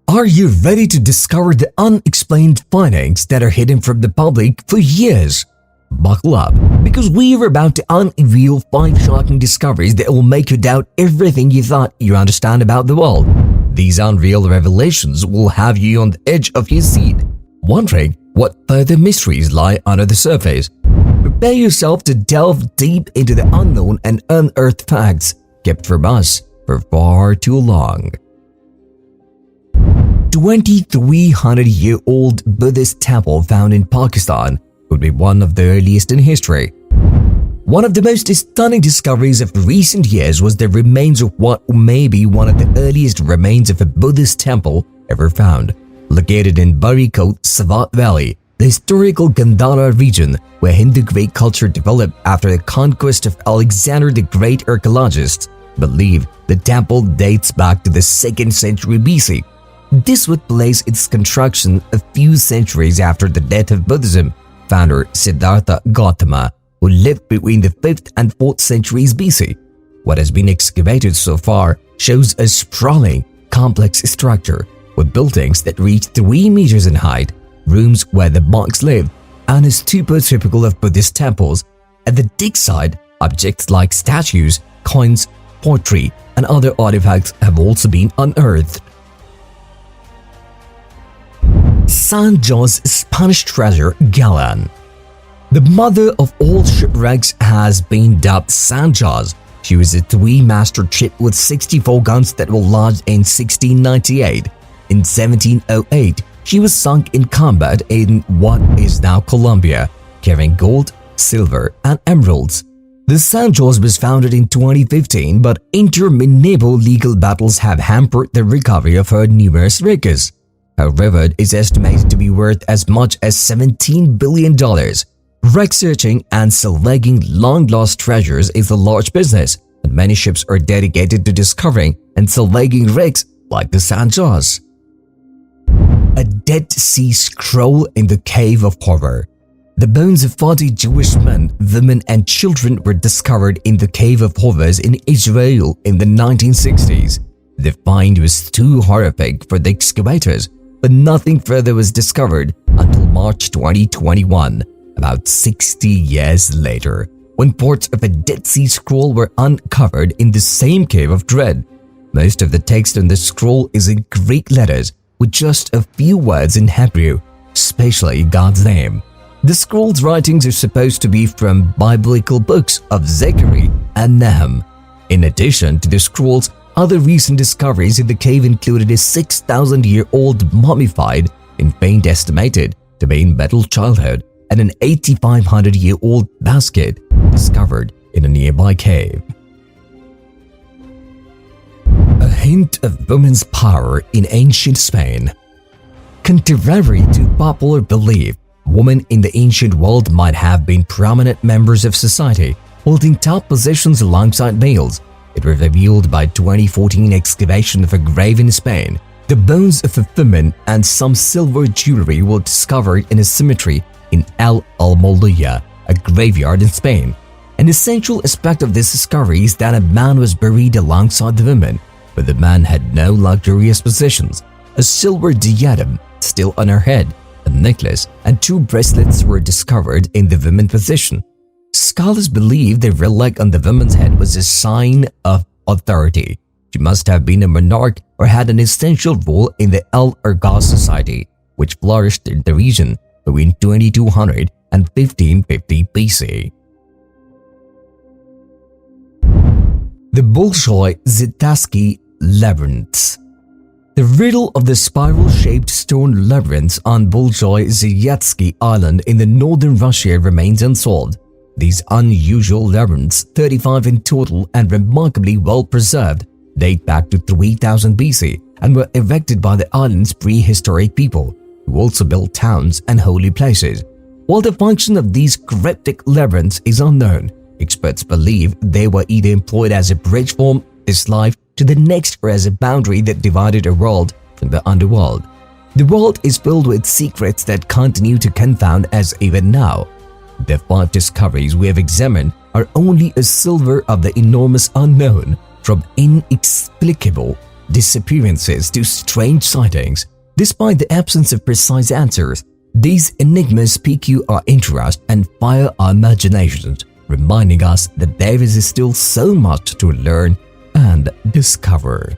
Are you ready to discover the unexplained findings that are hidden from the public for years? Buckle up, because we are about to unveil 5 shocking discoveries that will make you doubt everything you thought you understand about the world. These unreal revelations will have you on the edge of your seat, wondering what further mysteries lie under the surface. Prepare yourself to delve deep into the unknown and unearthed facts kept from us for far too long. 2,300-year-old Buddhist temple found in Pakistan could be one of the earliest in history. One of the most stunning discoveries of recent years was the remains of what may be one of the earliest remains of a Buddhist temple ever found. Located in Barikot, Swat Valley, the historical Gandhara region where Hindo-Greek culture developed after the conquest of Alexander the Great, archeologists believe the temple dates back to the 2nd century BC. This would place its construction a few centuries after the death of Buddhism founder Siddhārtha Gautama, who lived between the 5th and 4th centuries BC. What has been excavated so far shows a sprawling, complex structure with buildings that reach 3 meters in height, rooms where the monks lived, and a stupa typical of Buddhist temples. At the dig site, objects like statues, coins, pottery, and other artifacts have also been unearthed. San Jose's Spanish treasure galleon. The mother of all shipwrecks has been dubbed San Jose. She was a 3-masted ship with 64 guns that were launched in 1698. In 1708, she was sunk in combat in what is now Colombia, carrying gold, silver, and emeralds. The San Jose was founded in 2015, but interminable legal battles have hampered the recovery of her numerous wreckers. However, it is estimated to be worth as much as $17 billion. Wreck searching and salvaging long-lost treasures is a large business, and many ships are dedicated to discovering and salvaging wrecks like the San Jose. A Dead Sea Scroll in the Cave of Horror. The bones of 40 Jewish men, women, and children were discovered in the Cave of Horrors in Israel in the 1960s. The find was too horrific for the excavators, but nothing further was discovered until March 2021, about 60 years later, when parts of a Dead Sea Scroll were uncovered in the same Cave of Dread. Most of the text on the scroll is in Greek letters with just a few words in Hebrew, especially God's name. The scroll's writings are supposed to be from biblical books of Zechariah and Nahum. In addition to the scrolls, other recent discoveries in the cave included a 6,000-year-old mummified, infant estimated to be in metal childhood, and an 8,500-year-old basket discovered in a nearby cave. A hint of women's power in ancient Spain. Contrary to popular belief, women in the ancient world might have been prominent members of society, holding top positions alongside males. It was revealed by 2014 excavation of a grave in Spain. The bones of a woman and some silver jewelry were discovered in a cemetery in El Almoloya, a graveyard in Spain. An essential aspect of this discovery is that a man was buried alongside the woman, but the man had no luxurious possessions. A silver diadem still on her head, a necklace, and 2 bracelets were discovered in the woman's possession. Scholars believe the relic on the woman's head was a sign of authority. She must have been a monarch or had an essential role in the El Argaz society, which flourished in the region between 2200 and 1550 BC. The Bolshoi Zayetsky labyrinths. The riddle of the spiral-shaped stone labyrinths on Bolshoi Zayetsky Island in the northern Russia remains unsolved. These unusual labyrinths, 35 in total and remarkably well preserved, date back to 3000 BC and were erected by the island's prehistoric people, who also built towns and holy places. While the function of these cryptic labyrinths is unknown, experts believe they were either employed as a bridge from this life to the next or as a boundary that divided a world from the underworld. The world is filled with secrets that continue to confound us even now. The 5 discoveries we have examined are only a sliver of the enormous unknown, from inexplicable disappearances to strange sightings. Despite the absence of precise answers, these enigmas pique our interest and fire our imaginations, reminding us that there is still so much to learn and discover.